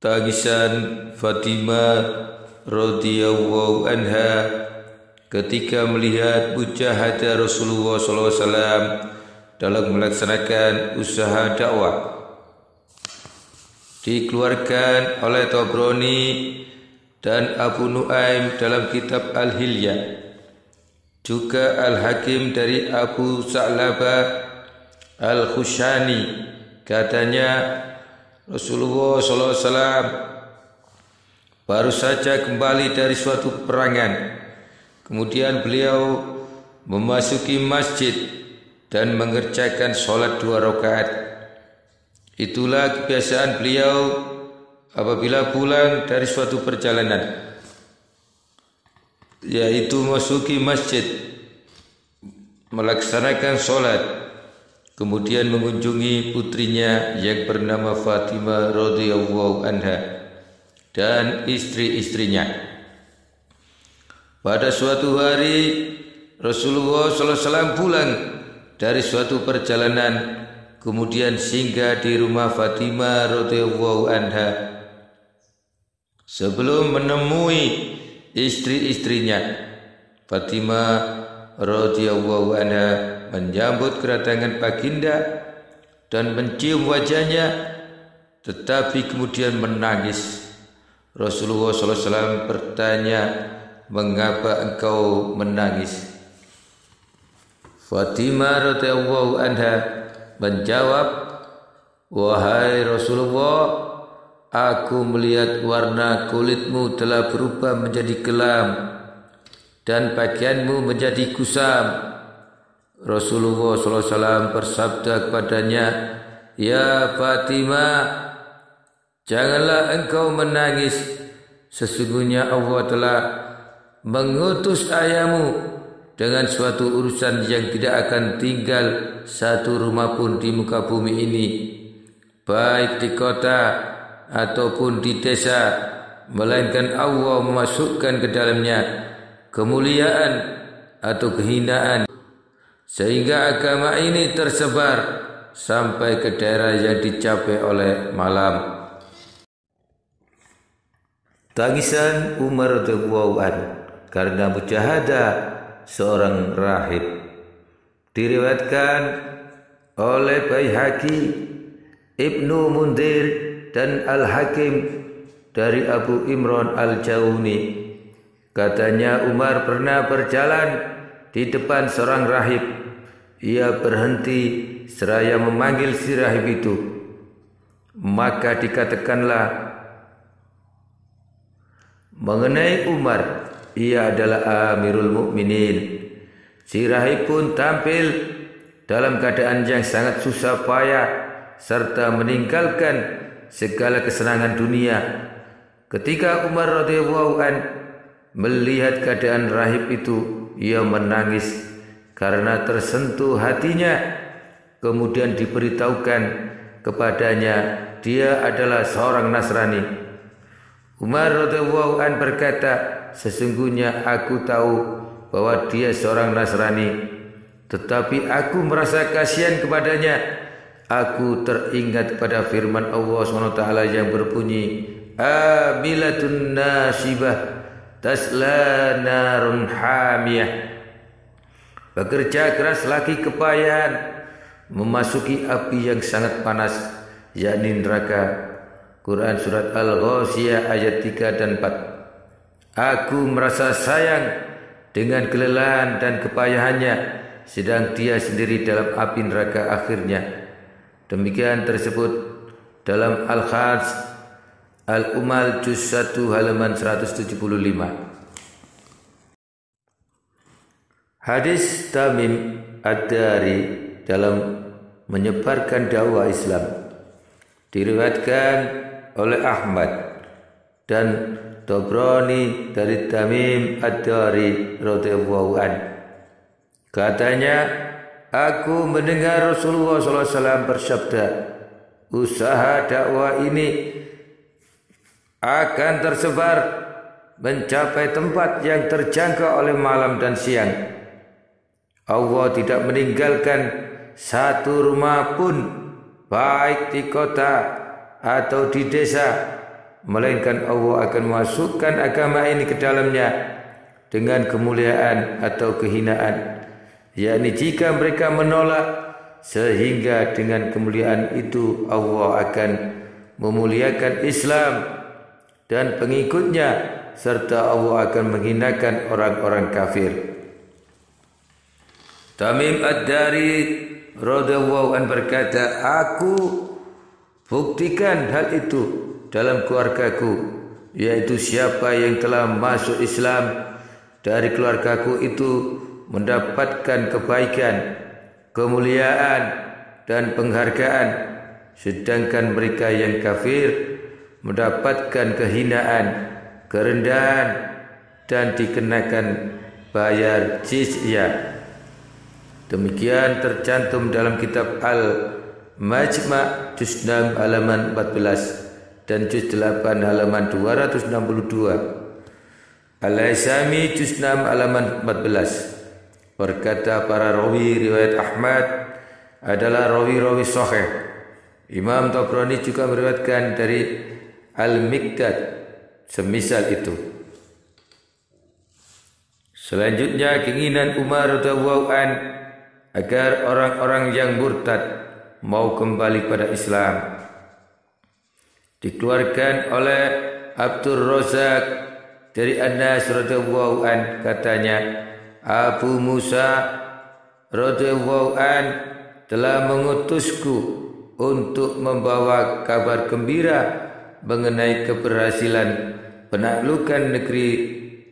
tangisan Fatimah radhiyallahu anha ketika melihat mujahadah Rasulullah SAW dalam melaksanakan usaha dakwah. Dikeluarkan oleh Tabrani dan Abu Nuaim dalam kitab Al-Hilyah, juga Al-Hakim dari Abu Sa'labah Al-Khushani, katanya Rasulullah SAW baru saja kembali dari suatu peperangan. Kemudian beliau memasuki masjid dan mengerjakan sholat 2 rakaat. Itulah kebiasaan beliau apabila pulang dari suatu perjalanan, yaitu masuki masjid, melaksanakan sholat, kemudian mengunjungi putrinya yang bernama Fatimah radhiyallahu anha dan istri-istrinya. Pada suatu hari Rasulullah SAW pulang dari suatu perjalanan, kemudian singgah di rumah Fatimah radhiyallahu anha. Sebelum menemui istri-istrinya, Fatimah radhiyallahu anha menyambut kedatangan baginda dan mencium wajahnya, tetapi kemudian menangis. Rasulullah SAW bertanya, "Mengapa engkau menangis?" Fatimah radhiyallahu anha menjawab, "Wahai Rasulullah, aku melihat warna kulitmu telah berubah menjadi kelam dan pakaianmu menjadi kusam." Rasulullah SAW bersabda kepadanya, "Ya Fatimah, janganlah engkau menangis. Sesungguhnya Allah telah mengutus ayahmu dengan suatu urusan yang tidak akan tinggal satu rumah pun di muka bumi ini, baik di kota ataupun di desa, melainkan Allah memasukkan ke dalamnya kemuliaan atau kehinaan, sehingga agama ini tersebar sampai ke daerah yang dicapai oleh malam." Tangisan Umar radhiyallahu anhu karena mujahadah seorang rahib diriwayatkan oleh Baihaqi, Ibnu Mundir dan Al-Hakim dari Abu Imran Al-Jauni. Katanya Umar pernah berjalan di depan seorang rahib. Ia berhenti seraya memanggil si rahib itu. Maka dikatakanlah mengenai Umar, ia adalah Amirul Mukminin. Si rahib pun tampil dalam keadaan yang sangat susah payah serta meninggalkan segala kesenangan dunia. Ketika Umar radhiyallahu an melihat keadaan rahib itu, ia menangis karena tersentuh hatinya. Kemudian diberitahukan kepadanya dia adalah seorang Nasrani. Umar radhiyallahu an berkata, "Sesungguhnya aku tahu bahwa dia seorang Nasrani, tetapi aku merasa kasihan kepadanya. Aku teringat pada firman Allah SWT yang berbunyi, Amilatun nasibah tasla narun hamiyah." Bekerja keras lagi kepayahan memasuki api yang sangat panas, yakni neraka. Quran surat Al-Ghashiyah ayat 3 dan 4. Aku merasa sayang dengan kelelahan dan kepayahannya, sedang dia sendiri dalam api neraka akhirnya. Demikian tersebut dalam Al-Khas Al-Umal Juz 1 halaman 175. Hadis Tamim Ad-Dari dalam menyebarkan dakwah Islam diriwayatkan oleh Ahmad dan Tabrani dari Tamim Ad-Dari radhiyallahu an. Katanya, aku mendengar Rasulullah SAW bersabda, usaha dakwah ini akan tersebar mencapai tempat yang terjangkau oleh malam dan siang. Allah tidak meninggalkan satu rumah pun, baik di kota atau di desa, melainkan Allah akan memasukkan agama ini ke dalamnya dengan kemuliaan atau kehinaan, yakni jika mereka menolak, sehingga dengan kemuliaan itu Allah akan memuliakan Islam dan pengikutnya, serta Allah akan menghinakan orang-orang kafir. Tamim Ad-Dari radhiyallahu anhu berkata, aku buktikan hal itu dalam keluargaku, yaitu siapa yang telah masuk Islam dari keluargaku itu mendapatkan kebaikan, kemuliaan dan penghargaan, sedangkan mereka yang kafir mendapatkan kehinaan, kerendahan dan dikenakan bayar jizyah. Demikian tercantum dalam kitab Al-Majma' juz 6 halaman 14 dan juz 8 halaman 262. Al-Aisami juz 6 halaman 14. Berkata para rawi riwayat Ahmad adalah rawi-rawi sahih. Imam Tabrani juga meriwayatkan dari Al-Miqdad semisal itu. Selanjutnya keinginan Umar radhiyallahu an agar orang-orang yang murtad mau kembali pada Islam dikeluarkan oleh Abdul Razak dari Anas radhiyallahu an, katanya Abu Musa radhiyallahu an telah mengutusku untuk membawa kabar gembira mengenai keberhasilan penaklukan negeri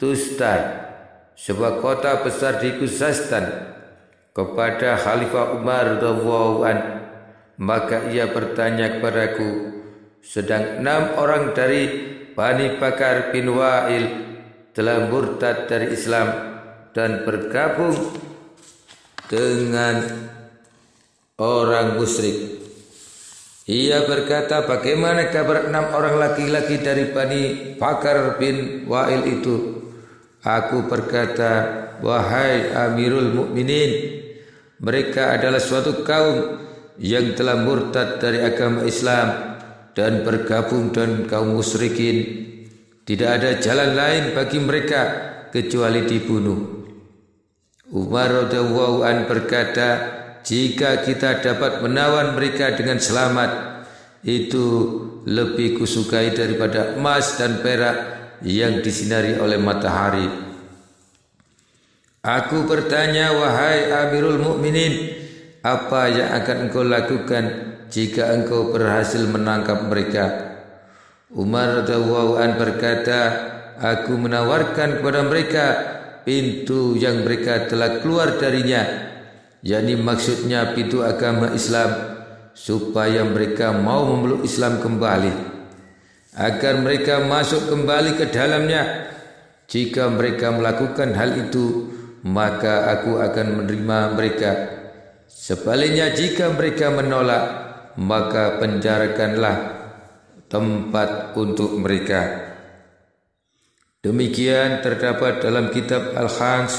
Tustan, sebuah kota besar di Khuzestan, kepada Khalifah Umar radhiyallahu an. Maka ia bertanya kepadaku, sedang 6 orang dari Bani Bakar bin Wa'il telah murtad dari Islam dan bergabung dengan orang musyrik. Ia berkata, bagaimana kabar 6 orang laki-laki dari Bani Bakar bin Wa'il itu? Aku berkata, wahai Amirul Mukminin, mereka adalah suatu kaum yang telah murtad dari agama Islam dan bergabung dengan kaum musyrikin. Tidak ada jalan lain bagi mereka kecuali dibunuh. Umar radhiyallahu an berkata, jika kita dapat menawan mereka dengan selamat, itu lebih kusukai daripada emas dan perak yang disinari oleh matahari. Aku bertanya, wahai Amirul Mukminin, apa yang akan engkau lakukan jika engkau berhasil menangkap mereka? Umar radhiyallahu an berkata, aku menawarkan kepada mereka pintu yang mereka telah keluar darinya, yakni maksudnya pintu agama Islam, supaya mereka mau memeluk Islam kembali, agar mereka masuk kembali ke dalamnya. Jika mereka melakukan hal itu, maka aku akan menerima mereka. Sebaliknya, jika mereka menolak, maka penjarakanlah tempat untuk mereka. Demikian terdapat dalam kitab Al-Khans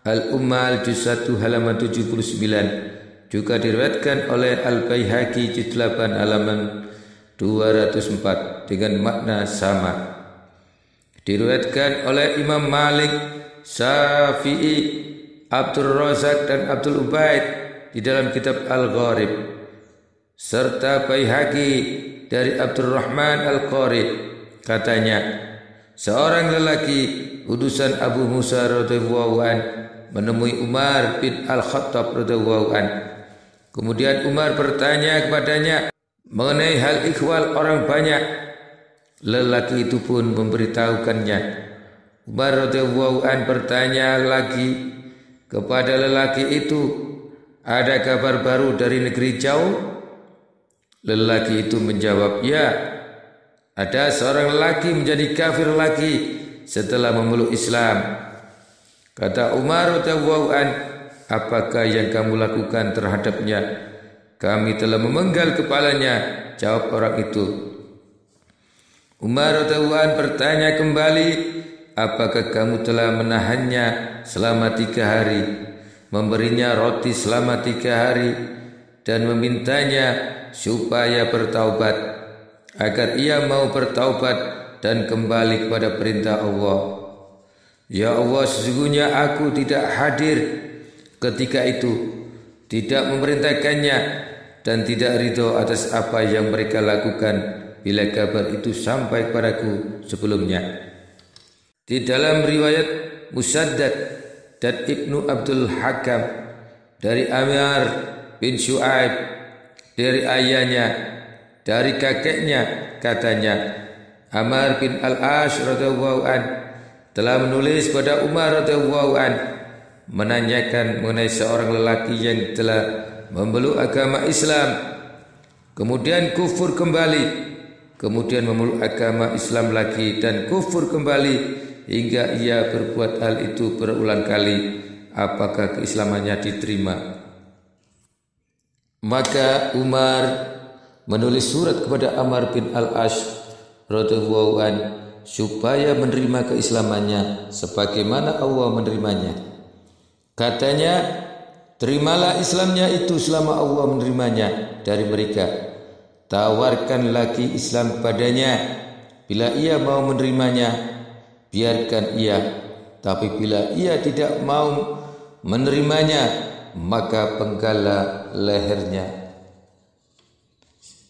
Al-Ummal juz 1 halaman 79. Juga diriwayatkan oleh Al-Baihaqi juz 8 halaman 204 dengan makna sama. Diriwayatkan oleh Imam Malik, Syafi'i, Abdul Razak dan Abdul Ubaid di dalam kitab Al-Gharib, serta Baihaqi dari Abdurrahman Al-Qari, katanya seorang lelaki utusan Abu Musa radhiyallahu an menemui Umar bin Al-Khattab radhiyallahu an. Kemudian Umar bertanya kepadanya mengenai hal ikhwal orang banyak. Lelaki itu pun memberitahukannya. Umar radhiyallahu an bertanya lagi kepada lelaki itu, ada kabar baru dari negeri jauh? Lelaki itu menjawab, ya, ada seorang lelaki menjadi kafir lagi setelah memeluk Islam. Kata Umar radhiyallahu an, apakah yang kamu lakukan terhadapnya? Kami telah memenggal kepalanya, jawab orang itu. Umar radhiyallahu an bertanya kembali, apakah kamu telah menahannya selama 3 hari, memberinya roti selama 3 hari, dan memintanya supaya bertaubat? agar ia mau bertaubat dan kembali kepada perintah Allah. Ya Allah, sesungguhnya aku tidak hadir ketika itu, tidak memerintahkannya dan tidak ridho atas apa yang mereka lakukan bila kabar itu sampai kepadaku sebelumnya. Di dalam riwayat Musaddad dan Ibnu Abdul Hakam dari Amr bin Shu'aib dari ayahnya, dari kakeknya, katanya Amr bin Al-As radhiyallahu an telah menulis pada Umar radhiyallahu an menanyakan mengenai seorang lelaki yang telah memeluk agama Islam, kemudian kufur kembali, kemudian memeluk agama Islam lagi dan kufur kembali hingga ia berbuat hal itu berulang kali, apakah keislamannya diterima? Maka Umar menulis surat kepada Amr bin Al-As radhiyallahu an supaya menerima keislamannya sebagaimana Allah menerimanya. Katanya, terimalah Islamnya itu selama Allah menerimanya dari mereka. Tawarkan lagi Islam kepadanya. Bila ia mau menerimanya, biarkan ia. Tapi bila ia tidak mau menerimanya, maka penggalah lehernya.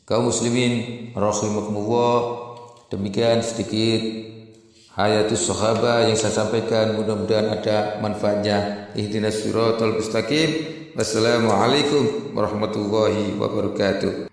Kaum muslimin rahimakumullah, demikian sedikit hayatus sahabah yang saya sampaikan, mudah-mudahan ada manfaatnya. Ihdinas siratal mustaqim. Wassalamualaikum warahmatullahi wabarakatuh.